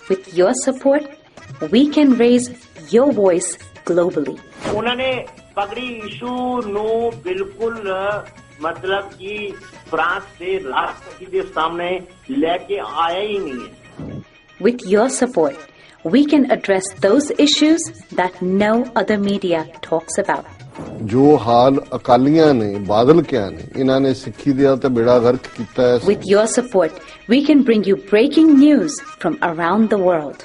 With your support, we can raise your voice globally. उन्होंने पगड़ी issue no बिल्कुल मतलब कि फ्रांस से राष्ट्रपति के सामने लेके आया ही नहीं है. With your support, we can address those issues that no other media talks about. जो हाल अकालियां ने बादल क्या ने इन्हां ने सिक्खी दिया ते बेड़ा गर्क कीता है. With your support, we can bring you breaking news from around the world.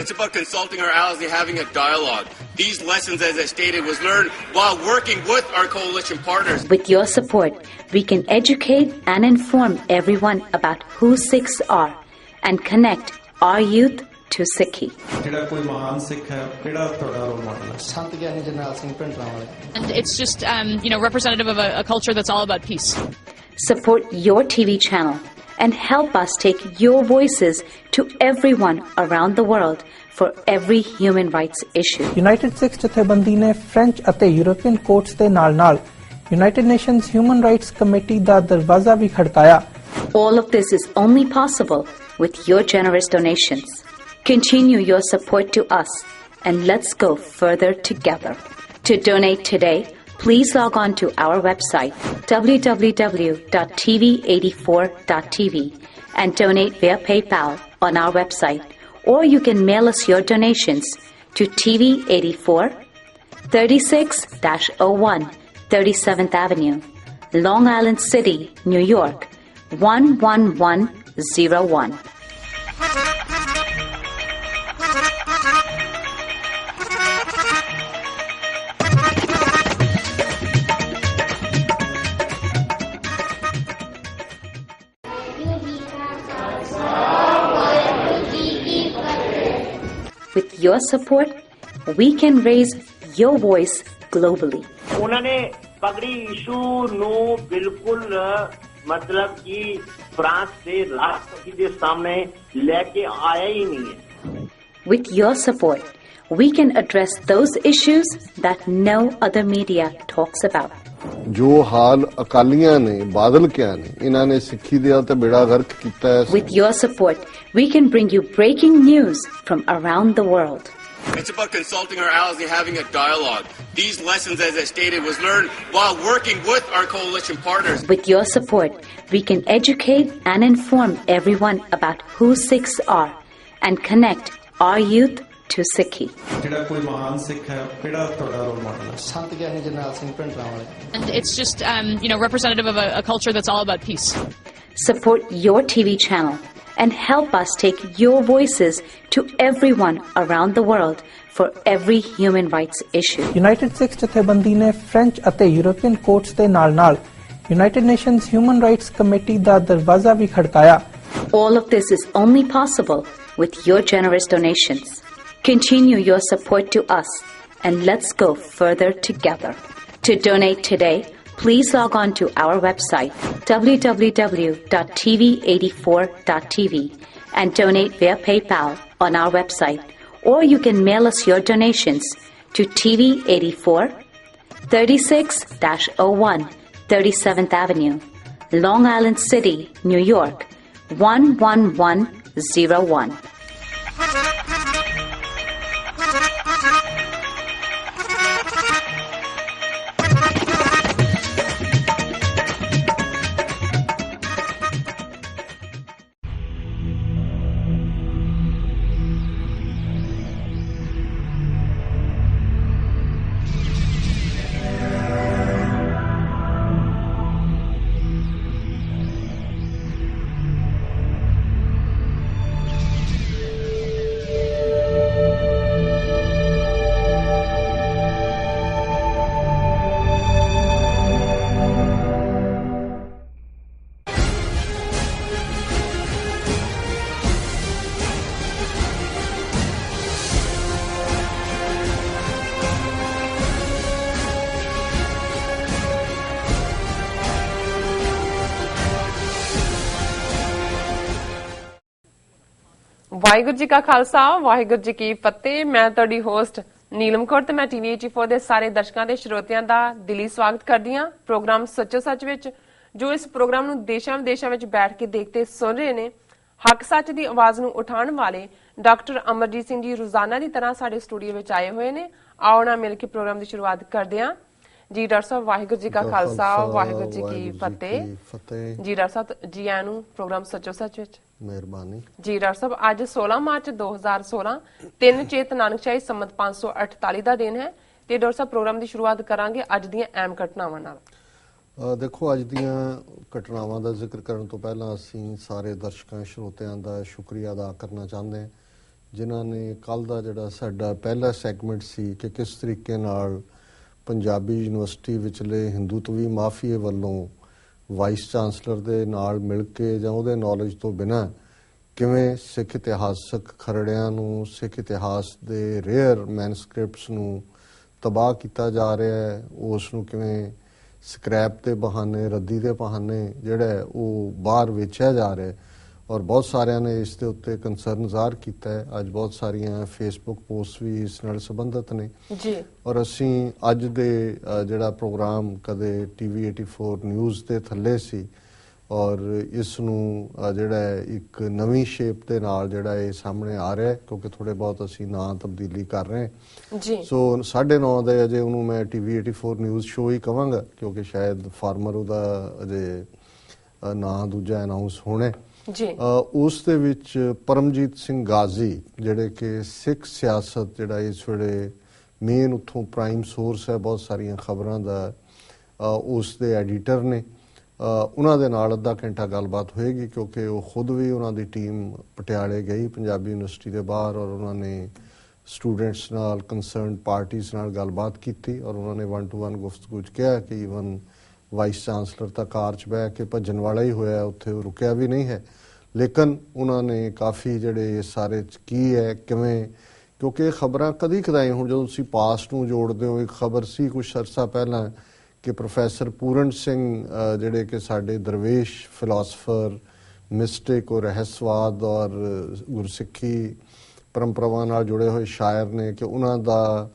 It's about consulting our allies and having a dialogue. These lessons, as I stated, was learned while working with our coalition partners. With your support, we can educate and inform everyone about who Sikhs are and connect our youth to Sikhi. And it's just, representative of a culture that's all about peace. Support your TV channel and help us take your voices to everyone around the world for every human rights issue. United Sikhs ਜਥੇਬੰਦੀ ਨੇ French ਅਤੇ European courts ਦੇ ਨਾਲ-ਨਾਲ United Nations Human Rights Committee ਦਾ ਦਰਵਾਜ਼ਾ ਵੀ ਖੜਕਾਇਆ. All of this is only possible with your generous donations. Continue your support to us and let's go further together. To donate today, please log on to our website www.tv84.tv and donate via PayPal on our website, or you can mail us your donations to TV84 36-01 37th Avenue, Long Island City, New York 11101. With your support, we can raise your voice globally. उन्होंने पगड़ी issue no बिल्कुल मतलब कि France से राष्ट्रपति के सामने लेके आया ही नहीं है. With your support, we can address those issues that no other media talks about. जो हाल अकालियां ने बादल क्या ने इन्हां ने सिक्खी दिया ते बेड़ा गर्क कीता है. With your support, we can bring you breaking news from around the world. It's about consulting our allies and having a dialogue. These lessons, as I stated, was learned while working with our coalition partners. With your support, we can educate and inform everyone about who Sikhs are and connect our youth to Sikhi. And it's just, representative of a culture that's all about peace. Support your TV channel and help us take your voices to everyone around the world for every human rights issue. United Sikhs ਜਥੇਬੰਦੀ ਨੇ French ਅਤੇ European courts ਦੇ ਨਾਲ-ਨਾਲ United Nations Human Rights Committee ਦਾ ਦਰਵਾਜ਼ਾ ਵੀ ਖੜਕਾਇਆ. All of this is only possible with your generous donations. Continue your support to us and let's go further together. To donate today, please log on to our website www.tv84.tv and donate via PayPal on our website, or you can mail us your donations to TV84 36-01 37th Avenue, Long Island City, New York 11101. Waheguru ji ਕਾ ਖਾਲਸਾ ਵਾਹਿਗੁਰੂ ਜੀ ਕੀ ਫਤਿਹ। ਮੈਂ ਤੁਹਾਡੀ host Neelam Kaur ਤੇ ਮੈਂ TV84 ਦੇ ਸਾਰੇ ਦਰਸ਼ਕਾਂ ਤੇ ਸਰੋਤਿਆਂ ਦਾ ਦਿਲੀ ਸਵਾਗਤ ਕਰਦੀ ਹਾਂ ਪ੍ਰੋਗਰਾਮ ਸੱਚੋ ਸੱਚ ਵਿੱਚ, ਜੋ ਇਸ ਪ੍ਰੋਗਰਾਮ ਨੂੰ ਦੇਸ਼ਾਂ ਵਿਦੇਸ਼ਾਂ ਵਿੱਚ ਬੈਠ ਕੇ ਦੇਖਦੇ ਸੁਣ ਰਹੇ ਨੇ। ਹੱਕ ਸੱਚ ਦੀ ਆਵਾਜ਼ ਨੂੰ ਉਠਾਉਣ ਵਾਲੇ ਡਾਕਟਰ ਅਮਰਜੀਤ ਸਿੰਘ ਜੀ ਰੋਜ਼ਾਨਾ ਦੀ ਤਰ੍ਹਾਂ ਸਾਡੇ ਸਟੂਡੀਓ ਵਿੱਚ ਆਏ ਹੋਏ ਨੇ। ਆਓ ਨਾਲ ਮਿਲ ਕੇ ਪ੍ਰੋਗਰਾਮ ਦੀ ਸ਼ੁਰੂਆਤ ਕਰਦੇ ਹਾਂ। ਜੀ ਡਾਕਟਰ ਸਾਹਿਬ, ਵਾਹਿਗੁਰੂ ਜੀ ਕਾ ਖਾਲਸਾ, ਵਾਹਿਗੁਰੂ ਜੀ ਕੀ ਫਤਿਹ। ਜੀ ਡਾਕਟਰ ਸਾਹਿਬ, ਜੀ ਆਇਆਂ ਨੂੰ ਪ੍ਰੋਗਰਾਮ ਸੱਚੋ ਸੱਚ ਵਿੱਚ। ਮਿਹਰਬਾਨੀ ਜੀ ਡਾਕਟਰ ਸਾਹਿਬ, ਅੱਜ 16 ਮਾਰਚ 2016 3 ਚੇਤ ਨਾਨਕਸ਼ਾਹੀ ਸੰਮਤ 548 ਦਾ ਦਿਨ ਹੈ ਤੇ ਡਾਕਟਰ ਸਾਹਿਬ ਪ੍ਰੋਗਰਾਮ ਦੀ ਸ਼ੁਰੂਆਤ ਕਰਾਂਗੇ ਅੱਜ ਦੀਆਂ ਅਹਿਮ ਘਟਨਾਵਾਂ ਨਾਲ। ਦੇਖੋ, ਅੱਜ ਦੀਆਂ ਘਟਨਾਵਾਂ ਦਾ ਜ਼ਿਕਰ ਕਰਨ ਤੋਂ ਪਹਿਲਾਂ ਅਸੀਂ ਸਾਰੇ ਦਰਸ਼ਕਾਂ ਸਰੋਤਿਆਂ ਦਾ ਸ਼ੁਕਰੀਆ ਅਦਾ ਕਰਨਾ ਚਾਹੁੰਦੇ ਹਾਂ ਜਿਨ੍ਹਾਂ ਨੇ ਕੱਲ੍ਹ ਦਾ ਜਿਹੜਾ ਸਾਡਾ ਪਹਿਲਾ ਸੈਗਮੈਂਟ ਸੀ ਕਿ ਕਿਸ ਤਰੀਕੇ ਨਾਲ ਪੰਜਾਬੀ ਯੂਨੀਵਰਸਿਟੀ ਵਿਚਲੇ ਹਿੰਦੂਤਵੀ ਮਾਫੀਏ ਵੱਲੋਂ ਵਾਈਸ ਚਾਂਸਲਰ ਦੇ ਨਾਲ ਮਿਲ ਕੇ ਜਾਂ ਉਹਦੇ ਨੌਲੇਜ ਤੋਂ ਬਿਨਾਂ ਕਿਵੇਂ ਸਿੱਖ ਇਤਿਹਾਸਕ ਖਰੜਿਆਂ ਨੂੰ, ਸਿੱਖ ਇਤਿਹਾਸ ਦੇ ਰੇਅਰ ਮੈਨੂਸਕ੍ਰਿਪਟਸ ਨੂੰ ਤਬਾਹ ਕੀਤਾ ਜਾ ਰਿਹਾ ਹੈ, ਉਸ ਨੂੰ ਕਿਵੇਂ ਸਕ੍ਰੈਪ ਦੇ ਬਹਾਨੇ, ਰੱਦੀ ਦੇ ਬਹਾਨੇ ਜਿਹੜਾ ਉਹ ਬਾਹਰ ਵੇਚਿਆ ਜਾ ਰਿਹਾ ਔਰ ਬਹੁਤ ਸਾਰਿਆਂ ਨੇ ਇਸ ਦੇ ਉੱਤੇ ਕੰਸਰਨ ਜ਼ਾਹਰ ਕੀਤਾ ਹੈ। ਅੱਜ ਬਹੁਤ ਸਾਰੀਆਂ ਫੇਸਬੁੱਕ ਪੋਸਟ ਵੀ ਇਸ ਨਾਲ ਸੰਬੰਧਿਤ ਨੇ ਜੀ ਔਰ ਅਸੀਂ ਅੱਜ ਦੇ ਜਿਹੜਾ ਪ੍ਰੋਗਰਾਮ ਕਦੇ TV 84 ਨਿਊਜ਼ ਦੇ ਥੱਲੇ ਸੀ ਔਰ ਇਸ ਨੂੰ ਜਿਹੜਾ ਇੱਕ ਨਵੀਂ ਸ਼ੇਪ ਦੇ ਨਾਲ ਜਿਹੜਾ ਇਹ ਸਾਹਮਣੇ ਆ ਰਿਹਾ ਕਿਉਂਕਿ ਥੋੜੇ ਬਹੁਤ ਅਸੀਂ ਨਾਂ ਤਬਦੀਲੀ ਕਰ ਰਹੇ ਹਾਂ ਜੀ। ਸੋ 9:30 ਦੇ ਅਜੇ ਉਹਨੂੰ ਮੈਂ TV 84 ਨਿਊਜ਼ ਸ਼ੋ ਹੀ ਕਵਾਂਗਾ ਕਿਉਂਕਿ ਸ਼ਾਇਦ ਫਾਰਮਰ ਉਹਦਾ ਅਜੇ ਨਾਂ ਦੂਜਾ ਅਨਾਉਂਸ ਹੋਣਾ ਜੀ। ਉਸ ਦੇ ਵਿੱਚ ਪਰਮਜੀਤ ਸਿੰਘ ਗਾਜ਼ੀ ਜਿਹੜੇ ਕਿ ਸਿੱਖ ਸਿਆਸਤ ਜਿਹੜਾ ਇਸ ਵੇਲੇ ਮੇਨ ਉੱਥੋਂ ਪ੍ਰਾਈਮ ਸੋਰਸ ਹੈ ਬਹੁਤ ਸਾਰੀਆਂ ਖਬਰਾਂ ਦਾ, ਉਸ ਦੇ ਐਡੀਟਰ ਨੇ। ਉਹਨਾਂ ਦੇ ਨਾਲ ਅੱਧਾ ਘੰਟਾ ਗੱਲਬਾਤ ਹੋਏਗੀ ਕਿਉਂਕਿ ਉਹ ਖੁਦ ਵੀ ਉਹਨਾਂ ਦੀ ਟੀਮ ਪਟਿਆਲੇ ਗਈ ਪੰਜਾਬੀ ਯੂਨੀਵਰਸਿਟੀ ਦੇ ਬਾਹਰ ਔਰ ਉਹਨਾਂ ਨੇ ਸਟੂਡੈਂਟਸ ਨਾਲ, ਕੰਸਰਨਡ ਪਾਰਟੀਜ਼ ਨਾਲ ਗੱਲਬਾਤ ਕੀਤੀ ਔਰ ਉਹਨਾਂ ਨੇ 1-to-1 ਗੁਫ਼ਤਗੂ 'ਚ ਕਿਹਾ ਕਿ ਈਵਨ ਵਾਈਸ ਚਾਂਸਲਰ ਤਾਂ ਕਾਰ 'ਚ ਬਹਿ ਕੇ ਭੱਜਣ ਵਾਲਾ ਹੀ ਹੋਇਆ, ਉੱਥੇ ਉਹ ਰੁਕਿਆ ਵੀ ਨਹੀਂ ਹੈ। ਲੇਕਿਨ ਉਹਨਾਂ ਨੇ ਕਾਫੀ ਜਿਹੜੇ ਇਸ ਸਾਰੇ 'ਚ ਕੀ ਹੈ ਕਿਵੇਂ, ਕਿਉਂਕਿ ਇਹ ਖਬਰਾਂ ਕਦੀ ਕਦਾਈ, ਹੁਣ ਜਦੋਂ ਤੁਸੀਂ ਪਾਸਟ ਨੂੰ ਜੋੜਦੇ ਹੋ, ਇੱਕ ਖਬਰ ਸੀ ਕੁਛ ਅਰਸਾ ਪਹਿਲਾਂ ਕਿ ਪ੍ਰੋਫੈਸਰ ਪੂਰਨ ਸਿੰਘ ਜਿਹੜੇ ਕਿ ਸਾਡੇ ਦਰਵੇਸ਼ ਫਿਲਾਸਫਰ, ਮਿਸਟਿਕ ਔਰ ਰਹੱਸਵਾਦ ਔਰ ਗੁਰਸਿੱਖੀ ਪਰੰਪਰਾਵਾਂ ਨਾਲ ਜੁੜੇ ਹੋਏ ਸ਼ਾਇਰ ਨੇ ਕਿ ਉਹਨਾਂ ਦਾ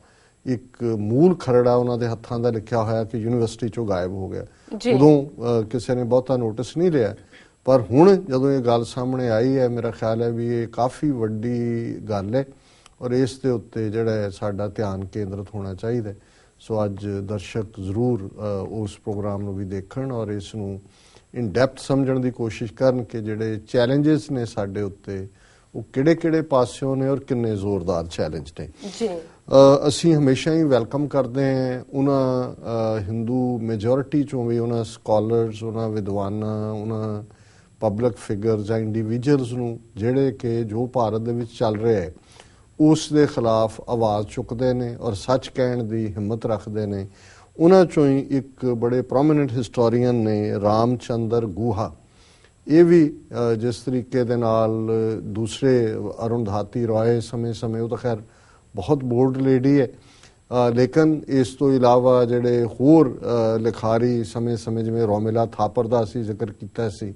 ਇੱਕ ਮੂਲ ਖਰੜਾ ਉਹਨਾਂ ਦੇ ਹੱਥਾਂ ਦਾ ਲਿਖਿਆ ਹੋਇਆ ਕਿ ਯੂਨੀਵਰਸਿਟੀ 'ਚੋਂ ਗਾਇਬ ਹੋ ਗਿਆ। ਉਦੋਂ ਕਿਸੇ ਨੇ ਬਹੁਤਾ ਨੋਟਿਸ ਨਹੀਂ ਲਿਆ ਪਰ ਹੁਣ ਜਦੋਂ ਇਹ ਗੱਲ ਸਾਹਮਣੇ ਆਈ ਹੈ ਮੇਰਾ ਖਿਆਲ ਹੈ ਵੀ ਇਹ ਕਾਫੀ ਵੱਡੀ ਗੱਲ ਹੈ ਔਰ ਇਸ ਦੇ ਉੱਤੇ ਜਿਹੜਾ ਸਾਡਾ ਧਿਆਨ ਕੇਂਦਰਿਤ ਹੋਣਾ ਚਾਹੀਦਾ। ਸੋ ਅੱਜ ਦਰਸ਼ਕ ਜ਼ਰੂਰ ਉਸ ਪ੍ਰੋਗਰਾਮ ਨੂੰ ਵੀ ਦੇਖਣ ਔਰ ਇਸ ਨੂੰ ਇਨ ਡੈਪਥ ਸਮਝਣ ਦੀ ਕੋਸ਼ਿਸ਼ ਕਰਨ ਕਿ ਜਿਹੜੇ ਚੈਲੰਜਸ ਨੇ ਸਾਡੇ ਉੱਤੇ ਉਹ ਕਿਹੜੇ ਪਾਸਿਓਂ ਨੇ ਔਰ ਕਿੰਨੇ ਜ਼ੋਰਦਾਰ ਚੈਲੰਜ ਨੇ। ਜੀ ਅਸੀਂ ਹਮੇਸ਼ਾ ਹੀ ਵੈਲਕਮ ਕਰਦੇ ਹਾਂ ਉਹਨਾਂ ਹਿੰਦੂ ਮੈਜੋਰਿਟੀ ਚੋਂ ਵੀ, ਉਹਨਾਂ ਸਕਾਲਰਸ, ਉਹਨਾਂ ਵਿਦਵਾਨਾਂ, ਉਹਨਾਂ ਪਬਲਿਕ ਫਿਗਰ ਜਾਂ ਇੰਡੀਵਿਜੂਅਲਸ ਨੂੰ ਜਿਹੜੇ ਕਿ ਜੋ ਭਾਰਤ ਦੇ ਵਿੱਚ ਚੱਲ ਰਿਹਾ ਹੈ ਉਸ ਦੇ ਖਿਲਾਫ ਆਵਾਜ਼ ਚੁੱਕਦੇ ਨੇ ਔਰ ਸੱਚ ਕਹਿਣ ਦੀ ਹਿੰਮਤ ਰੱਖਦੇ ਨੇ। ਉਹਨਾਂ ਚੋਂ ਹੀ ਇੱਕ ਬੜੇ ਪ੍ਰੋਮੀਨੈਂਟ ਹਿਸਟੋਰੀਅਨ ਨੇ ਰਾਮਚੰਦਰ ਗੁਹਾ। ਇਹ ਵੀ ਜਿਸ ਤਰੀਕੇ ਦੇ ਨਾਲ ਦੂਸਰੇ ਅਰੁੰਧਾਤੀ ਰਾਏ ਸਮੇਂ ਉਹ ਤਾਂ ਖੈਰ ਬਹੁਤ ਬੋਲਡ ਲੇਡੀ ਹੈ ਲੇਕਿਨ ਇਸ ਤੋਂ ਇਲਾਵਾ ਜਿਹੜੇ ਹੋਰ ਲਿਖਾਰੀ ਸਮੇਂ ਜਿਵੇਂ ਰੋਮਿਲਾ ਥਾਪਰ ਦਾ ਅਸੀਂ ਜ਼ਿਕਰ ਕੀਤਾ ਸੀ,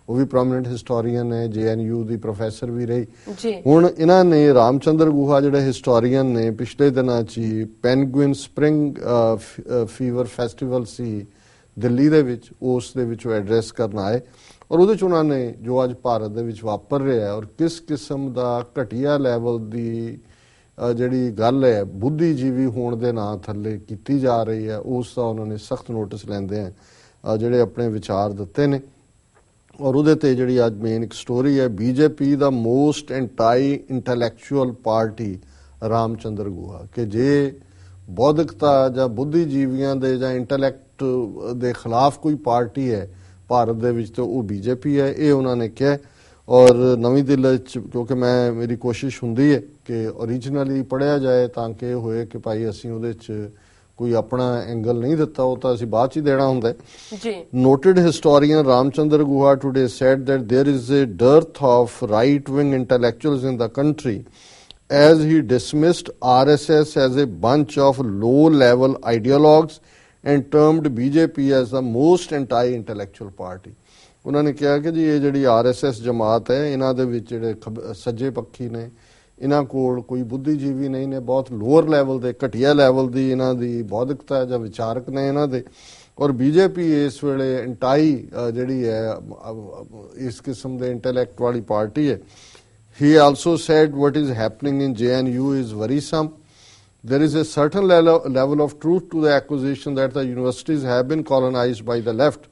ਉਹ ਵੀ ਪ੍ਰੋਮੀਨੈਂਟ ਹਿਸਟੋਰੀਅਨ ਹੈ, JNU ਦੀ ਪ੍ਰੋਫੈਸਰ ਵੀ ਰਹੀ। ਹੁਣ ਇਹਨਾਂ ਨੇ ਰਾਮਚੰਦਰ ਗੁਹਾ ਜਿਹੜੇ ਹਿਸਟੋਰੀਅਨ ਨੇ ਪਿਛਲੇ ਦਿਨਾਂ 'ਚ ਹੀ ਪੈਨਗੁਇਨ ਸਪ੍ਰਿੰਗ ਫੀਵਰ ਫੈਸਟੀਵਲ ਸੀ ਦਿੱਲੀ ਦੇ ਵਿੱਚ, ਉਸ ਦੇ ਵਿੱਚ ਐਡਰੈਸ ਕਰਨ ਆਏ ਔਰ ਉਹਦੇ 'ਚ ਉਹਨਾਂ ਨੇ ਜੋ ਅੱਜ ਭਾਰਤ ਦੇ ਵਿੱਚ ਵਾਪਰ ਰਿਹਾ ਔਰ ਕਿਸ ਕਿਸਮ ਦਾ ਘਟੀਆ ਲੈਵਲ ਦੀ ਜਿਹੜੀ ਗੱਲ ਹੈ ਬੁੱਧੀਜੀਵੀ ਹੋਣ ਦੇ ਨਾਂ ਥੱਲੇ ਕੀਤੀ ਜਾ ਰਹੀ ਹੈ ਉਸ ਦਾ ਉਹਨਾਂ ਨੇ ਸਖਤ ਨੋਟਿਸ ਲੈਂਦੇ ਆ ਜਿਹੜੇ ਆਪਣੇ ਵਿਚਾਰ ਦਿੱਤੇ ਨੇ। ਔਰ ਉਹਦੇ ਤੇ ਜਿਹੜੀ ਅੱਜ ਮੇਨ ਇੱਕ ਸਟੋਰੀ ਹੈ, BJP ਦਾ most anti intellectual party Ramchandra Guha, ਕਿ ਜੇ ਬੌਧਿਕਤਾ ਜਾਂ ਬੁੱਧੀਜੀਵੀਆਂ ਦੇ ਜਾਂ ਇੰਟੈਲੈਕਟ ਦੇ ਖਿਲਾਫ ਕੋਈ ਪਾਰਟੀ ਹੈ ਭਾਰਤ ਦੇ ਵਿੱਚ ਤਾਂ ਉਹ BJP ਹੈ, ਇਹ ਉਹਨਾਂ ਨੇ ਕਿਹਾ। ਔਰ ਨਵੀਂ ਦਿੱਲੀ 'ਚ ਕਿਉਂਕਿ ਮੇਰੀ ਕੋਸ਼ਿਸ਼ ਹੁੰਦੀ ਹੈ ਕਿ ਓਰੀਜਨਲੀ ਪੜ੍ਹਿਆ ਜਾਏ ਤਾਂ ਕਿ ਇਹ ਹੋਏ ਕਿ ਭਾਈ ਅਸੀਂ ਉਹਦੇ 'ਚ ਕੋਈ ਆਪਣਾ ਐਂਗਲ ਨਹੀਂ ਦਿੱਤਾ, ਉਹ ਤਾਂ ਅਸੀਂ ਬਾਅਦ 'ਚ ਹੀ ਦੇਣਾ ਹੁੰਦਾ ਜੀ। Noted historian Ramachandra Guha today said that there is a dearth of right-wing intellectuals in the country as he dismissed RSS as a bunch of low-level ideologues and termed BJP as the most anti-intellectual party। ਉਹਨਾਂ ਨੇ ਕਿਹਾ ਕਿ ਜੀ ਇਹ ਜਿਹੜੀ RSS ਜਮਾਤ ਹੈ ਇਹਨਾਂ ਦੇ ਵਿੱਚ ਜਿਹੜੇ ਸੱਜੇ ਪੱਖੀ ਨੇ ਇਹਨਾਂ ਕੋਲ ਕੋਈ ਬੁੱਧੀਜੀਵੀ ਨਹੀਂ ਨੇ, ਬਹੁਤ ਲੋਅਰ ਲੈਵਲ ਦੇ ਘਟੀਆ ਲੈਵਲ ਦੀ ਇਹਨਾਂ ਦੀ ਬੌਧਿਕਤਾ ਜਾਂ ਵਿਚਾਰਕ ਨੇ ਇਹਨਾਂ ਦੇ ਔਰ ਬੀਜੇਪੀ ਇਸ ਵੇਲੇ ਇੰਟਾਈ ਜਿਹੜੀ ਹੈ ਇਸ ਕਿਸਮ ਦੇ ਇੰਟੈਲੈਕਟ ਵਾਲੀ ਪਾਰਟੀ ਹੈ. He also said what is happening in JNU is worrisome. There is a certain level of truth to the accusation that the universities have been colonized by the left,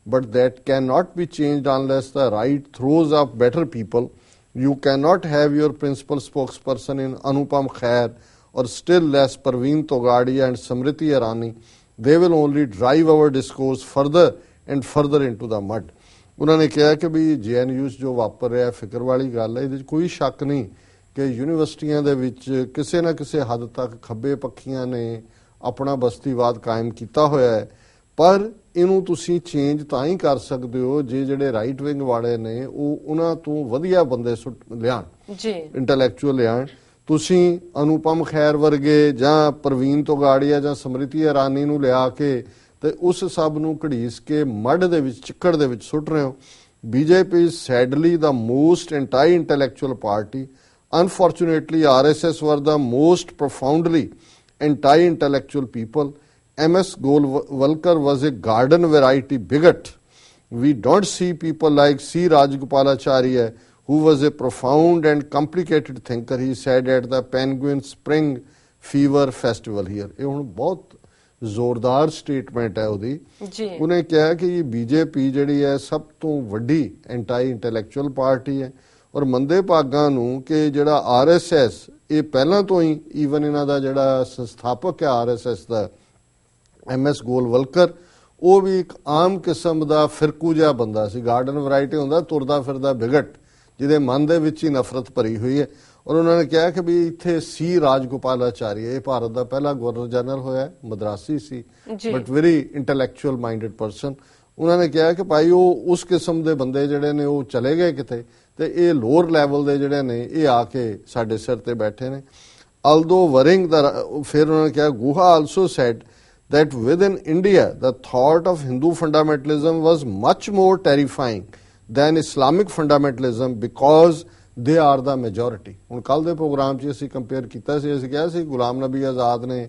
but that cannot be changed unless the right throws up better people. You cannot have your principal spokesperson in Anupam Khair or still less Parveen Togadia and Samriti Irani. They will only drive our discourse further and further into the mud. ਉਹਨਾਂ ਨੇ ਕਿਹਾ ਕਿ ਵੀ JNU ਜੋ ਵਾਪਰ ਰਿਹਾ ਫਿਕਰ ਵਾਲੀ ਗੱਲ ਹੈ, ਇਹਦੇ 'ਚ ਕੋਈ ਸ਼ੱਕ ਨਹੀਂ ਕਿ ਯੂਨੀਵਰਸਿਟੀਆਂ ਦੇ ਵਿੱਚ ਕਿਸੇ ਨਾ ਕਿਸੇ ਹੱਦ ਤੱਕ ਖੱਬੇ ਪੱਖੀਆਂ ਨੇ ਆਪਣਾ ਬਸਤੀਵਾਦ ਕਾਇਮ ਕੀਤਾ ਹੋਇਆ ਹੈ, ਪਰ ਇਹਨੂੰ ਤੁਸੀਂ ਚੇਂਜ ਤਾਂ ਹੀ ਕਰ ਸਕਦੇ ਹੋ ਜੇ ਜਿਹੜੇ ਰਾਈਟ ਵਿੰਗ ਵਾਲੇ ਨੇ ਉਹ ਉਹਨਾਂ ਤੋਂ ਵਧੀਆ ਬੰਦੇ ਲਿਆਉਣ ਜੀ, ਇੰਟੈਲੈਕਚੁਅਲ ਲਿਆਉਣ. ਤੁਸੀਂ ਅਨੁਪਮ ਖੈਰ ਵਰਗੇ ਜਾਂ ਪ੍ਰਵੀਨ ਤੋਗਾੜੀਆ ਜਾਂ ਸਮ੍ਰਿਤੀ ਇਰਾਨੀ ਨੂੰ ਲਿਆ ਕੇ ਤੇ ਉਸ ਸਭ ਨੂੰ ਘੜੀਸ ਕੇ ਮੱਡ ਦੇ ਵਿੱਚ ਚਿੱਕੜ ਦੇ ਵਿੱਚ ਸੁੱਟ ਰਹੇ ਹੋ. BJP is sadly the most anti intellectual party. Unfortunately, RSS were the most profoundly anti-intellectual people. MS Golwalkar was a garden variety bigot. We don't see people like C. Rajagopalacharya, who was a profound and complicated thinker, he said at the Penguin Spring Fever Festival here. ਇਹ ਹੁਣ ਬਹੁਤ ਜ਼ੋਰਦਾਰ statement ਹੈ ਉਹਦੀ. ਉਹਨੇ ਕਿਹਾ ਕਿ ਇਹ ਬੀਜੇਪੀ ਜਿਹੜੀ ਹੈ ਸਭ ਤੋਂ ਵੱਡੀ ਐਂਟੀ ਇੰਟੈਲੈਕਚੁਅਲ ਪਾਰਟੀ ਹੈ ਔਰ ਮੰਦੇ ਭਾਗਾਂ ਨੂੰ ਕਿ ਜਿਹੜਾ RSS ਇਹ ਪਹਿਲਾਂ ਤੋਂ ਹੀ ਈਵਨ ਇਹਨਾਂ ਦਾ ਜਿਹੜਾ ਸੰਸਥਾਪਕ ਹੈ RSS ਦਾ MS ਗੋਲਵਲਕਰ, ਉਹ ਵੀ ਇੱਕ ਆਮ ਕਿਸਮ ਦਾ ਫਿਰਕੂ ਜਿਹਾ ਬੰਦਾ ਸੀ. ਗਾਰਡਨ ਵੈਰਾਈਟੀ ਹੁੰਦਾ, ਤੁਰਦਾ ਫਿਰਦਾ ਬਿਗਟ ਜਿਹਦੇ ਮਨ ਦੇ ਵਿੱਚ ਹੀ ਨਫ਼ਰਤ ਭਰੀ ਹੋਈ ਹੈ. ਔਰ ਉਹਨਾਂ ਨੇ ਕਿਹਾ ਕਿ ਵੀ ਇੱਥੇ C. ਰਾਜਗੋਪਾਲਾਚਾਰੀਆ, ਇਹ ਭਾਰਤ ਦਾ ਪਹਿਲਾ ਗਵਰਨਰ ਜਨਰਲ ਹੋਇਆ, ਮਦਰਾਸੀ ਸੀ but very intellectual minded person. ਉਹਨਾਂ ਨੇ ਕਿਹਾ ਕਿ ਭਾਈ ਉਹ ਉਸ ਕਿਸਮ ਦੇ ਬੰਦੇ ਜਿਹੜੇ ਨੇ ਉਹ ਚਲੇ ਗਏ ਕਿਤੇ ਤੇ ਇਹ ਲੋਅਰ ਲੈਵਲ ਦੇ ਜਿਹੜੇ ਨੇ ਇਹ ਆ ਕੇ ਸਾਡੇ ਸਿਰ ਤੇ ਬੈਠੇ ਨੇ. ਆਲਦੋ ਵਰਿੰਗ ਦਾ ਫਿਰ ਉਹਨਾਂ ਨੇ ਕਿਹਾ Guha also said that within India the thought of Hindu fundamentalism was much more terrifying than Islamic fundamentalism because they are the majority. ਹੁਣ ਕੱਲ ਦੇ ਪ੍ਰੋਗਰਾਮ 'ਚ ਅਸੀਂ ਕੰਪੇਅਰ ਕੀਤਾ ਸੀ, ਅਸੀਂ ਕਿਹਾ ਸੀ ਗੁਲਾਮ ਨਬੀ ਆਜ਼ਾਦ ਨੇ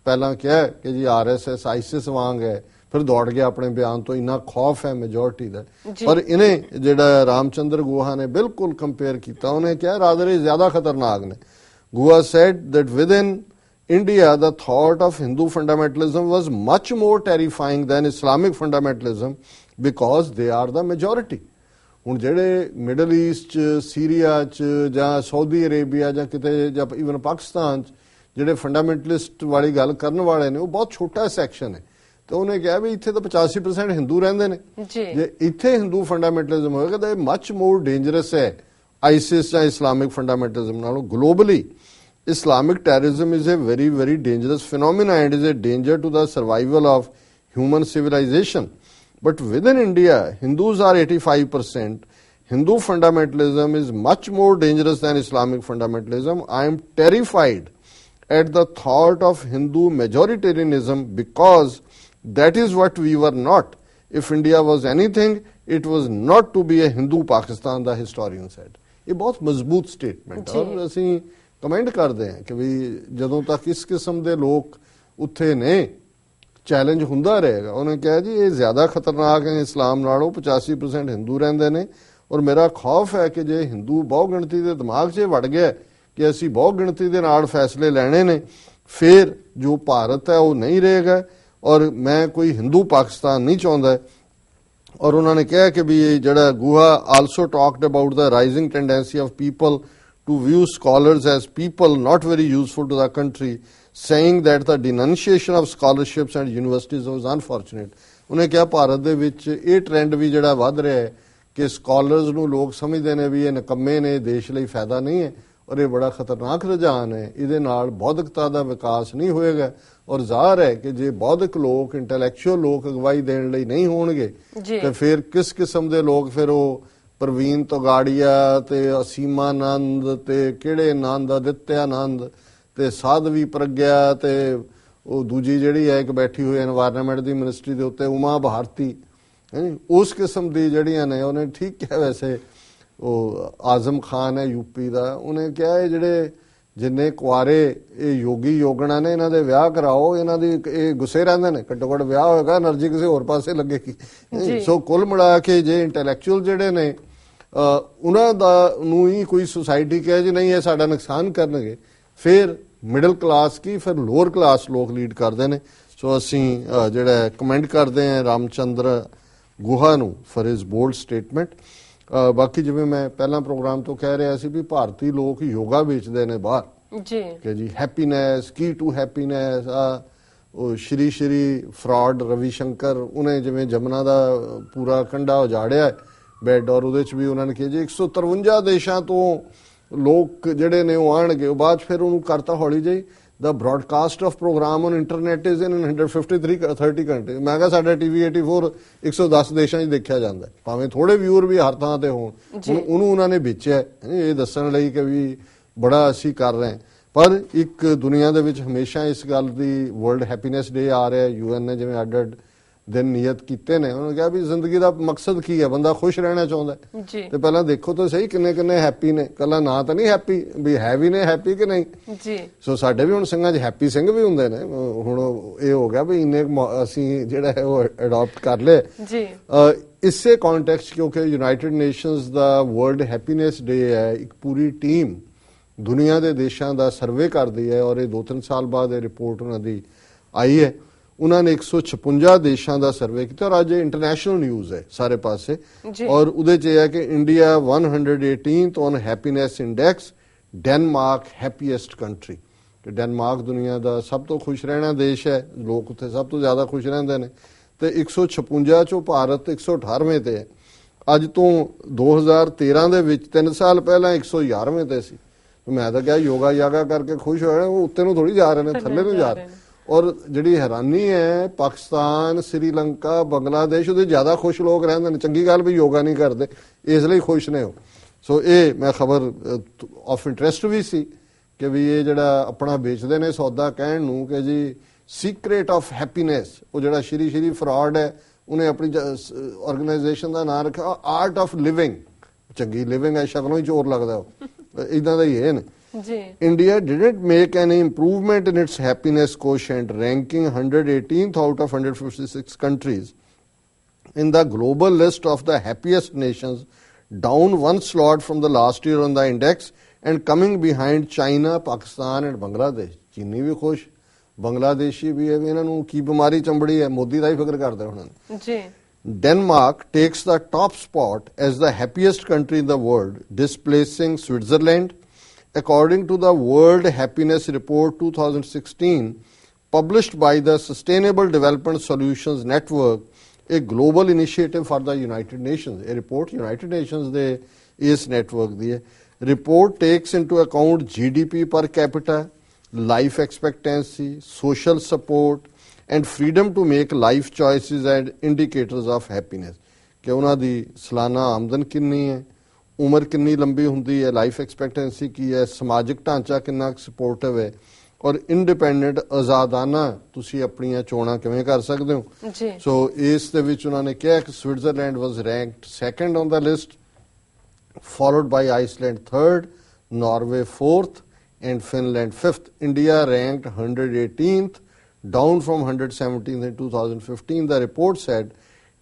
ਪਹਿਲਾਂ ਕਿਹਾ ਕਿ ਜੀ RSS ISIS ਵਾਂਗ ਹੈ, ਫਿਰ ਦੌੜ ਗਿਆ ਆਪਣੇ ਬਿਆਨ ਤੋਂ, ਇੰਨਾ ਖੌਫ ਹੈ ਮੈਜੋਰਿਟੀ ਦਾ. ਪਰ ਇਹਨੇ ਜਿਹੜਾ ਰਾਮਚੰਦਰ ਗੁਹਾ ਨੇ ਬਿਲਕੁਲ ਕੰਪੇਅਰ ਕੀਤਾ, ਉਹਨੇ ਕਿਹਾ ਰਾਦਰ ਇਹ ਜ਼ਿਆਦਾ ਖਤਰਨਾਕ ਨੇ. ਗੁਹਾ said that within India the thought of Hindu fundamentalism was much more terrifying than Islamic fundamentalism because they are the majority. ਹੁਣ ਜਿਹੜੇ ਮਿਡਲ ਈਸਟ 'ਚ, ਸੀਰੀਆ 'ਚ ਜਾਂ ਸਾਊਦੀ ਅਰੇਬੀਆ ਜਾਂ ਕਿਤੇ ਜਾਂ ਈਵਨ ਪਾਕਿਸਤਾਨ 'ਚ ਜਿਹੜੇ ਫੰਡਾਮੈਂਟਲਿਸਟ ਵਾਲੀ ਗੱਲ ਕਰਨ ਵਾਲੇ ਨੇ ਉਹ ਬਹੁਤ ਛੋਟਾ ਸੈਕਸ਼ਨ ਹੈ. ਤੇ ਉਹਨੇ ਕਿਹਾ ਵੀ ਇੱਥੇ ਤਾਂ 85% ਹਿੰਦੂ ਰਹਿੰਦੇ ਨੇ, ਜੇ ਇੱਥੇ ਹਿੰਦੂ ਫੰਡਾਮੈਂਟਲਿਜ਼ਮ ਹੋਏਗਾ ਤਾਂ ਇਹ ਮੱਚ ਮੋਰ ਡੇਂਜਰਸ ਹੈ ਆਈਸਿਸ ਜਾਂ ਇਸਲਾਮਿਕ ਫੰਡਾਮੈਂਟਲਿਜ਼ਮ ਨਾਲੋਂ. Globally Islamic terrorism is a very, very dangerous phenomena and is a danger to the survival of human civilization. But within India, Hindus are 85%. Hindu fundamentalism is much more dangerous than Islamic fundamentalism. I am terrified at the thought of Hindu majoritarianism because that is what we were not. If India was anything, it was not to be a Hindu Pakistan, the historian said. ਇਹ ਬਹੁਤ ਮਜ਼ਬੂਤ statement ਹੈ ਔਰ ਅਸੀਂ comment ਕਰਦੇ ਹਾਂ ਕਿ ਵੀ ਜਦੋਂ ਤੱਕ ਇਸ ਕਿਸਮ ਦੇ ਲੋਕ ਉੱਥੇ ਨੇ ਚੈਲੰਜ ਹੁੰਦਾ ਰਹੇਗਾ. ਉਹਨੇ ਕਿਹਾ ਜੀ ਇਹ ਜ਼ਿਆਦਾ ਖਤਰਨਾਕ ਹੈ ਇਸਲਾਮ ਨਾਲੋਂ, 85% ਹਿੰਦੂ ਰਹਿੰਦੇ ਨੇ ਔਰ ਮੇਰਾ ਖੌਫ ਹੈ ਕਿ ਜੇ ਹਿੰਦੂ ਬਹੁ ਗਿਣਤੀ ਦੇ ਦਿਮਾਗ 'ਚ ਵੜ ਗਿਆ ਕਿ ਅਸੀਂ ਬਹੁ ਗਿਣਤੀ ਦੇ ਨਾਲ ਫੈਸਲੇ ਲੈਣੇ ਨੇ, ਫਿਰ ਜੋ ਭਾਰਤ ਹੈ ਉਹ ਨਹੀਂ ਰਹੇਗਾ ਔਰ ਮੈਂ ਕੋਈ ਹਿੰਦੂ ਪਾਕਿਸਤਾਨ ਨਹੀਂ ਚਾਹੁੰਦਾ. ਔਰ ਉਹਨਾਂ ਨੇ ਕਿਹਾ ਕਿ ਵੀ ਜਿਹੜਾ Guha also talked about the rising tendency of people to view scholars as people not very useful to the country, saying that the denunciation of scholarships and universities was unfortunate. ਉਹਨੇ ਕਿਹਾ ਭਾਰਤ ਦੇ ਵਿੱਚ ਇਹ ਟ੍ਰੈਂਡ ਵੀ ਜਿਹੜਾ ਵੱਧ ਰਿਹਾ ਹੈ ਕਿ ਸਕਾਲਰਸ ਨੂੰ ਲੋਕ ਸਮਝਦੇ ਨੇ ਵੀ ਇਹ ਨਿਕੰਮੇ ਨੇ, ਦੇਸ਼ ਲਈ ਫਾਇਦਾ ਨਹੀਂ ਹੈ ਔਰ ਇਹ ਬੜਾ ਖਤਰਨਾਕ ਰੁਝਾਨ ਹੈ. ਇਹਦੇ ਨਾਲ ਬੌਧਿਕਤਾ ਦਾ ਵਿਕਾਸ ਨਹੀਂ ਹੋਏਗਾ ਔਰ ਜ਼ਾਹਰ ਹੈ ਕਿ ਜੇ ਬੌਧਿਕ ਲੋਕ, ਇੰਟੈਲੈਕਚੁਅਲ ਲੋਕ ਅਗਵਾਈ ਦੇਣ ਲਈ ਨਹੀਂ ਹੋਣਗੇ ਤੇ ਫਿਰ ਕਿਸ ਕਿਸਮ ਦੇ ਲੋਕ, ਫਿਰ ਉਹ ਪ੍ਰਵੀਨ ਤੋਗਾੜੀਆ ਤੇ ਅਸੀਮਾਨੰਦ ਤੇ ਕਿਹੜੇ ਆਨੰਦ, ਅਦਿੱਤਿਆਨੰਦ ਤੇ ਸਾਧਵੀ ਪ੍ਰਗਿਆ ਤੇ ਉਹ ਦੂਜੀ ਜਿਹੜੀ ਹੈ ਇੱਕ ਬੈਠੀ ਹੋਈ এনवायरमेंट ਦੀ ਮਿਨਿਸਟਰੀ ਦੇ ਉੱਤੇ ਉਮਾ ਭਾਰਤੀ, ਉਸ ਕਿਸਮ ਦੀ ਜਿਹੜੀਆਂ ਨੇ. ਉਹਨੇ ਠੀਕ ਕਿਹਾ ਵੈਸੇ, ਉਹ ਆਜ਼ਮ ਖਾਨ ਹੈ ਯੂਪੀ ਦਾ, ਉਹਨੇ ਕਿਹਾ ਇਹ ਜਿਹੜੇ ਜਿੰਨੇ ਕੁਆਰੇ ਇਹ ਯੋਗੀ ਯੋਗਣਾ ਨੇ ਇਹਨਾਂ ਦੇ ਵਿਆਹ ਕਰਾਓ, ਇਹਨਾਂ ਦੀ ਇਹ ਗੁੱਸੇ ਰਹਿੰਦੇ ਨੇ, ਘੱਟੋ ਘੱਟ ਵਿਆਹ ਹੋਏਗਾ, એનર્ਜੀ ਕਿਸੇ ਹੋਰ ਪਾਸੇ ਲੱਗੇਗੀ। ਸੋ ਕੁੱਲ ਮਿਲਾ ਕੇ ਜੇ ਇੰਟੈਲੈਕਚੁਅਲ ਜਿਹੜੇ ਨੇ ਉਹਨਾਂ ਦਾ ਨੂੰ ਹੀ ਕੋਈ ਸੁਸਾਇਟੀ ਕਹੇ ਜੀ ਨਹੀਂ ਇਹ ਸਾਡਾ ਨੁਕਸਾਨ ਕਰਨਗੇ, ਫਿਰ ਮਿਡਲ ਕਲਾਸ ਕੀ ਫਿਰ ਲੋਅਰ ਕਲਾਸ ਲੋਕ ਲੀਡ ਕਰਦੇ ਨੇ। ਸੋ ਅਸੀਂ ਜਿਹੜਾ ਕਮੈਂਟ ਕਰਦੇ ਹਾਂ ਰਾਮਚੰਦਰ ਗੁਹਾ ਨੂੰ ਫॉर ਹਿਸ ਬੋਲਡ ਸਟੇਟਮੈਂਟ। ਬਾਕੀ ਜਿਵੇਂ ਮੈਂ ਪਹਿਲਾਂ ਪ੍ਰੋਗਰਾਮ ਤੋਂ ਕਹਿ ਰਿਹਾ ਸੀ ਵੀ ਭਾਰਤੀ ਲੋਕ ਯੋਗਾ ਵੇਚਦੇ ਨੇ ਬਾਹਰ ਜੀ ਕਿ ਜੀ ਹੈਪੀਨੈਸ ਕੀ ਟੂ ਹੈਪੀਨੈਸ। ਉਹ ਸ਼੍ਰੀ ਫਰਾਡ ਰਵੀ ਸ਼ੰਕਰ ਉਹਨੇ ਜਿਵੇਂ ਜਮਨਾ ਦਾ ਪੂਰਾ ਕੰਢਾ ਉਜਾੜਿਆ ਬੈਡ, ਔਰ ਉਹਦੇ ਚ ਵੀ ਉਹਨਾਂ ਨੇ ਕਿਹਾ ਜੀ 153 ਦੇਸ਼ਾਂ ਤੋਂ ਲੋਕ ਜਿਹੜੇ ਨੇ ਉਹ ਆਣਗੇ, ਉਹ ਬਾਅਦ ਫਿਰ ਉਹਨੂੰ ਕਰਤਾ ਹੌਲੀ ਜਿਹੀ the broadcast of program on internet is in 130 country. ਮੈਂ ਕਿਹਾ ਸਾਡਾ TV 84 110 ਦੇਸ਼ਾਂ 'ਚ ਦੇਖਿਆ ਜਾਂਦਾ, ਭਾਵੇਂ ਥੋੜੇ ਵਿਊਅਰ ਵੀ ਹਰ ਥਾਂ ਤੇ ਹੋਣ। ਉਹਨੂੰ ਉਹਨਾਂ ਨੇ ਵੇਚਿਆ ਇਹ ਦੱਸਣ ਲਈ ਕਿ ਵੀ ਬੜਾ ਅਸੀਂ ਕਰ ਰਹੇ ਹਾਂ, ਪਰ ਇੱਕ ਦੁਨੀਆ ਦੇ ਵਿੱਚ ਹਮੇਸ਼ਾ ਇਸ ਗੱਲ ਦੀ ਵਰਲਡ ਹੈਪੀਨੈਸ ਡੇ ਆ ਰਿਹਾ, UN ਨੇ ਜਿਵੇਂ ਅੱਡ ਦਿਨ ਨਿਯਤ ਕੀਤੇ ਨੇ। ਉਹਨਾਂ ਨੇ ਕਿਹਾ ਵੀ ਜ਼ਿੰਦਗੀ ਦਾ ਮਕਸਦ ਕੀ ਹੈ, ਬੰਦਾ ਖੁਸ਼ ਰਹਿਣਾ ਚਾਹੁੰਦਾ ਤੇ ਪਹਿਲਾਂ ਦੇਖੋ ਤਾਂ ਸਹੀ ਕਿੰਨੇ ਕਿੰਨੇ ਹੈਪੀ ਨੇ, ਕੱਲਾ ਨਾ ਤਾਂ ਨਹੀਂ ਹੈਪੀ ਵੀ ਹੈ ਵੀ ਨੇ ਹੈਪੀ ਕਿ ਨਹੀਂ ਜੀ। ਸੋ ਸਾਡੇ ਵੀ ਹੁਣ ਸਿੰਘਾਂ 'ਚ ਹੈਪੀ ਸਿੰਘ ਵੀ ਹੁੰਦੇ ਨੇ। ਹੁਣ ਇਹ ਹੋ ਗਿਆ ਵੀ ਇੰਨੇ ਅਸੀਂ ਜਿਹੜਾ ਹੈ ਉਹ ਅਡਾਪਟ ਕਰ ਲਏ ਜੀ ਇਸੇ ਕੰਟੈਕਸਟ, ਕਿਉਂਕਿ ਯੂਨਾਈਟਿਡ ਨੇਸ਼ਨਸ ਦਾ ਵਰਲਡ ਹੈਪੀਨੈਸ ਡੇ ਹੈ। ਇੱਕ ਪੂਰੀ ਟੀਮ ਦੁਨੀਆ ਦੇ ਦੇਸ਼ਾਂ ਦਾ ਸਰਵੇ ਕਰਦੀ ਹੈ ਔਰ ਇਹ 2-3 ਸਾਲ ਬਾਅਦ ਇਹ ਰਿਪੋਰਟ ਉਹਨਾਂ ਦੀ ਆਈ ਹੈ। ਉਹਨਾਂ ਨੇ 156 ਦੇਸ਼ਾਂ ਦਾ ਸਰਵੇ ਕੀਤਾ ਔਰ ਅੱਜ ਇੰਟਰਨੈਸ਼ਨਲ ਨਿਊਜ਼ ਹੈ ਸਾਰੇ ਪਾਸੇ। ਔਰ ਉਹਦੇ 'ਚ ਇਹ ਹੈ ਕਿ India 118th on happiness index, Denmark happiest country. ਤੇ ਡੈਨਮਾਰਕ ਦੁਨੀਆ ਦਾ ਸਭ ਤੋਂ ਖੁਸ਼ ਰਹਿਣਾ ਦੇਸ਼ ਹੈ, ਲੋਕ ਉੱਥੇ ਸਭ ਤੋਂ ਜ਼ਿਆਦਾ ਖੁਸ਼ ਰਹਿੰਦੇ ਨੇ। ਤੇ 156 ਚੋਂ ਭਾਰਤ 118ਵੇਂ ਤੇ ਹੈ। ਅੱਜ ਤੋਂ 2013 ਦੇ ਵਿੱਚ 3 ਸਾਲ ਪਹਿਲਾਂ 111ਵੇਂ ਤੇ ਸੀ। ਮੈਂ ਤਾਂ ਕਿਹਾ ਯੋਗਾ ਕਰਕੇ ਖੁਸ਼ ਹੋਏ, ਉਹ ਉੱਤੇ ਨੂੰ ਥੋੜੀ ਜਾ ਰਹੇ ਨੇ, ਥੱਲੇ ਨੂੰ ਜਾ ਰਹੇ। ਔਰ ਜਿਹੜੀ ਹੈਰਾਨੀ ਹੈ ਪਾਕਿਸਤਾਨ, ਸ੍ਰੀਲੰਕਾ, ਬੰਗਲਾਦੇਸ਼ ਉਹਦੇ ਜ਼ਿਆਦਾ ਖੁਸ਼ ਲੋਕ ਰਹਿੰਦੇ ਨੇ। ਚੰਗੀ ਗੱਲ ਵੀ ਯੋਗਾ ਨਹੀਂ ਕਰਦੇ, ਇਸ ਲਈ ਖੁਸ਼ ਨੇ ਉਹ। ਸੋ ਇਹ ਮੈਂ ਖਬਰ ਆਫ ਇੰਟਰਸਟ ਵੀ ਸੀ ਕਿ ਵੀ ਇਹ ਜਿਹੜਾ ਆਪਣਾ ਵੇਚਦੇ ਨੇ ਸੌਦਾ ਕਹਿਣ ਨੂੰ ਕਿ ਜੀ ਸੀਕ੍ਰੇਟ ਆਫ ਹੈਪੀਨੈਸ, ਉਹ ਜਿਹੜਾ ਸ਼੍ਰੀ ਫਰਾਡ ਹੈ ਉਹਨੇ ਆਪਣੀ ਆਰਗੇਨਾਈਜੇਸ਼ਨ ਦਾ ਨਾਮ ਰੱਖਿਆ ਆਰਟ ਆਫ ਲਿਵਿੰਗ। ਚੰਗੀ ਲਿਵਿੰਗ ਹੈ, ਸ਼ਕਲੋਂ ਹੀ ਚੋਰ ਲੱਗਦਾ ਉਹ, ਇਦਾਂ ਦਾ ਹੀ ਇਹ ਨੇ। India didn't make any improvement in its happiness quotient, ranking 118th out of 156 countries in the global list of the happiest nations, down one slot from the last year on the index and coming behind China, Pakistan and Bangladesh. ਚੀਨੀ ਵੀ ਖੁਸ਼, ਬੰਗਲਾਦੇਸ਼ੀ ਵੀ ਹੈ, ਇਹਨਾਂ ਨੂੰ ਕੀ ਬਿਮਾਰੀ ਚੰਬੜੀ ਹੈ, ਮੋਦੀ ਦਾ ਹੀ ਫਿਕਰ ਕਰਦੇ ਉਹਨਾਂ ਨੇ ਜੀ। Denmark takes the top spot as the happiest country in the world, displacing Switzerland. According to the World Happiness Report 2016, published by the Sustainable Development Solutions Network, a global initiative for the United Nations. A report United Nations ਦੇ ਇਸ network ਦੀ ਹੈ। Report takes into account GDP per capita, life expectancy, social support, and freedom to make life choices and indicators of happiness. ਕਿ ਉਹਨਾਂ ਦੀ ਸਾਲਾਨਾ ਆਮਦਨ ਕਿੰਨੀ ਹੈ, ਉਮਰ ਕਿੰਨੀ ਲੰਬੀ ਹੁੰਦੀ ਹੈ, ਲਾਈਫ ਐਕਸਪੈਕਟੈਂਸੀ ਕੀ ਹੈ, ਸਮਾਜਿਕ ਢਾਂਚਾ ਕਿੰਨਾ ਸਪੋਰਟਿਵ ਹੈ, ਔਰ ਇੰਡੀਪੈਂਡੈਂਟ ਆਜ਼ਾਦਾਨਾ ਤੁਸੀਂ ਆਪਣੀਆਂ ਚੋਣਾਂ ਕਿਵੇਂ ਕਰ ਸਕਦੇ ਹੋ। ਸੋ ਇਸ ਦੇ ਵਿੱਚ ਉਹਨਾਂ ਨੇ ਕਿਹਾ ਕਿ Switzerland was ranked second on the list, followed by Iceland 3rd, Norway 4th and Finland 5th. India ranked 118th, down from 117th in 2015. The report said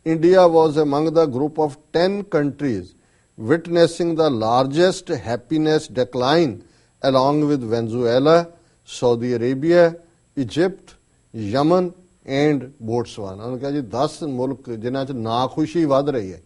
India was among the group of 10 countries witnessing the largest happiness decline, along with Venezuela, Saudi Arabia, Egypt, Yemen and Botswana. ਉਹਨਾਂ ਕਿਹਾ ਜੀ 10 ਮੁਲਕ ਜਿਨ੍ਹਾਂ 'ਚ ਨਾ ਖੁਸ਼ੀ ਵੱਧ ਰਹੀ ਹੈ,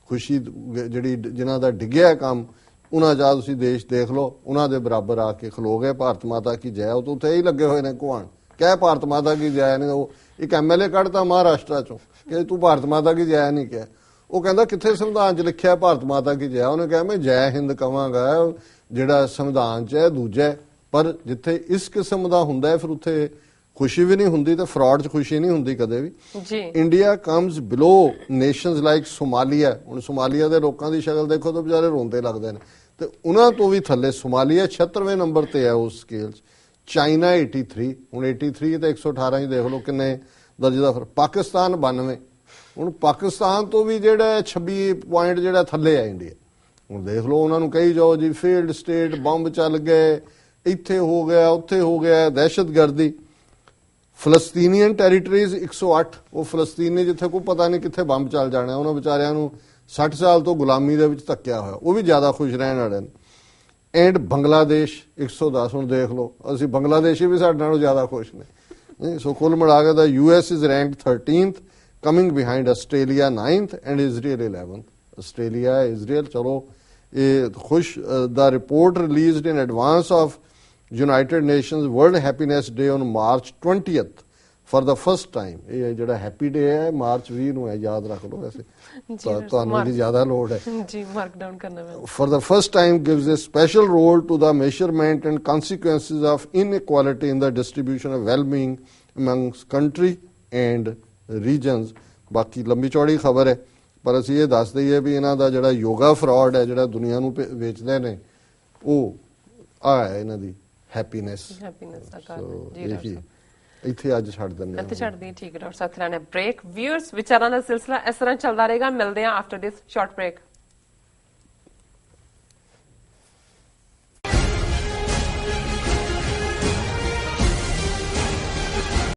ਖੁਸ਼ੀ ਜਿਹੜੀ ਜਿਨ੍ਹਾਂ ਦਾ ਡਿੱਗਿਆ ਕੰਮ, ਉਹਨਾਂ ਜਾ ਤੁਸੀਂ ਦੇਸ਼ ਦੇਖ ਲਓ, ਉਹਨਾਂ ਦੇ ਬਰਾਬਰ ਆ ਕੇ ਖਲੋ ਗਏ। ਭਾਰਤ ਮਾਤਾ ਕੀ ਜੈ, ਉਹ ਤਾਂ ਉੱਥੇ ਹੀ ਲੱਗੇ ਹੋਏ ਨੇ ਘੁਆਣ, ਕਹਿ ਭਾਰਤ ਮਾਤਾ ਕੀ ਜੈ ਨੇ। ਉਹ ਇੱਕ MLA ਕੱਢਤਾ ਮਹਾਰਾਸ਼ਟਰ ਚੋਂ ਕਿ ਤੂੰ ਭਾਰਤ ਮਾਤਾ ਕੀ ਜੈ ਨਹੀਂ ਕਿਹਾ। ਉਹ ਕਹਿੰਦਾ ਕਿੱਥੇ ਸੰਵਿਧਾਨ 'ਚ ਲਿਖਿਆ ਭਾਰਤ ਮਾਤਾ ਕੀ ਜੈ। ਉਹਨੇ ਕਿਹਾ ਮੈਂ ਜੈ ਹਿੰਦ ਕਵਾਂਗਾ, ਜਿਹੜਾ ਸੰਵਿਧਾਨ 'ਚ ਹੈ ਦੂਜਾ। ਪਰ ਜਿੱਥੇ ਇਸ ਕਿਸਮ ਦਾ ਹੁੰਦਾ ਫਿਰ ਉੱਥੇ ਖੁਸ਼ੀ ਵੀ ਨਹੀਂ ਹੁੰਦੀ ਤੇ ਫਰਾਡ 'ਚ ਖੁਸ਼ੀ ਨਹੀਂ ਹੁੰਦੀ ਕਦੇ ਵੀ। ਇੰਡੀਆ ਕਮਸ ਬਿਲੋ ਨੇਸ਼ਨਸ ਲਾਈਕ ਸੋਮਾਲੀਆ। ਹੁਣ ਸੋਮਾਲੀਆ ਦੇ ਲੋਕਾਂ ਦੀ ਸ਼ਕਲ ਦੇਖੋ ਤਾਂ ਵਿਚਾਰੇ ਰੋਂਦੇ ਲੱਗਦੇ ਨੇ, ਤੇ ਉਹਨਾਂ ਤੋਂ ਵੀ ਥੱਲੇ ਸੋਮਾਲੀਆ 76ਵੇਂ ਨੰਬਰ ਤੇ ਹੈ ਉਸ ਸਕੇਲ 'ਚ। ਚਾਈਨਾ 83, ਹੁਣ 83 ਤੇ 118 ਹੀ ਦੇਖ ਲਓ ਕਿੰਨੇ ਦਰਜੇ ਦਾ ਫਰਕ। ਪਾਕਿਸਤਾਨ 92। ਹੁਣ ਪਾਕਿਸਤਾਨ ਤੋਂ ਵੀ ਜਿਹੜਾ 26 ਪੁਆਇੰਟ ਜਿਹੜਾ ਥੱਲੇ ਹੈ ਇੰਡੀਆ। ਹੁਣ ਦੇਖ ਲਓ, ਉਹਨਾਂ ਨੂੰ ਕਹੀ ਜਾਓ ਜੀ ਫੇਲਡ ਸਟੇਟ, ਬੰਬ ਚੱਲ ਗਏ, ਇੱਥੇ ਹੋ ਗਿਆ ਉੱਥੇ ਹੋ ਗਿਆ, ਦਹਿਸ਼ਤਗਰਦੀ। ਫਲਸਤੀਨੀਅਨ ਟੈਰੀਟਰੀਜ਼ 108, ਉਹ ਫਲਸਤੀਨ ਨੇ ਜਿੱਥੇ ਕੋਈ ਪਤਾ ਨਹੀਂ ਕਿੱਥੇ ਬੰਬ ਚੱਲ ਜਾਣਾ, ਉਹਨਾਂ ਵਿਚਾਰਿਆਂ ਨੂੰ 60 ਸਾਲ ਤੋਂ ਗੁਲਾਮੀ ਦੇ ਵਿੱਚ ਧੱਕਿਆ ਹੋਇਆ, ਉਹ ਵੀ ਜ਼ਿਆਦਾ ਖੁਸ਼ ਰਹਿਣ ਵਾਲੇ ਨੇ। ਐਂਡ ਬੰਗਲਾਦੇਸ਼ 110, ਹੁਣ ਦੇਖ ਲਓ ਅਸੀਂ ਬੰਗਲਾਦੇਸ਼ੀ ਵੀ ਸਾਡੇ ਨਾਲੋਂ ਜ਼ਿਆਦਾ ਖੁਸ਼ ਨੇ। ਸੋ ਕੁੱਲ ਮਿਲਾ ਕੇ ਦਾ US is ranked 13th, coming behind Australia 9th and Israel 11th. Australia, Israel, ਚਲੋ ਇਹ ਖੁਸ਼। The report released in advance of United Nations World Happiness Day on March 20th for the first time. ਇਹ ਜਿਹੜਾ happy ਡੇ ਹੈ March 20 ਨੂੰ ਹੈ, ਯਾਦ ਰੱਖ ਲਓ। ਵੈਸੇ ਤੁਹਾਨੂੰ ਇਹਦੀ ਜ਼ਿਆਦਾ ਲੋੜ ਹੈ ਜੀ, ਮਾਰਕ ਡਾਊਨ ਕਰਨਾ ਮੈਂ। For the first time gives a special role to the measurement and consequences of inequality in the distribution of well-being amongst country and regions. ਬਾਕੀ ਲੰਬੀ ਚੌੜੀ ਖਬਰ ਹੈ, ਪਰ ਅਸੀਂ ਇਹ ਦੱਸ ਦਈਏ ਵੀ ਇਹਨਾਂ ਦਾ ਜਿਹੜਾ ਯੋਗਾ ਫਰਾਡ ਹੈ, ਜਿਹੜਾ ਦੁਨੀਆ ਨੂੰ ਵੇਚਦੇ ਨੇ, ਉਹ ਆ ਹੈ ਇਹਨਾਂ ਦੀ ਹੈਪੀਨੈਸ ਦਾ ਕਾਰਨ। ਜੀ ਡਾਕਟਰ ਸਾਹਿਬ, ਇੱਥੇ ਅੱਜ ਛੱਡ ਦਿੰਦੇ ਹਾਂ। ਇੱਥੇ ਛੱਡਦੇ ਹਾਂ, ਠੀਕ ਹੈ ਡਾਕਟਰ ਸਾਹਿਬ। ਲੈਣਾ ਬ੍ਰੇਕ। ਵਿਊਅਰਸ, ਵਿਚਾਰਾਂ ਦਾ ਸਿਲਸਿਲਾ ਇਸ ਤਰ੍ਹਾਂ ਚੱਲਦਾ ਰਹੇਗਾ। ਮਿਲਦੇ ਹਾਂ ਆਫਟਰ ਦਿਸ ਸ਼ਾਰਟ ਬ੍ਰੇਕ।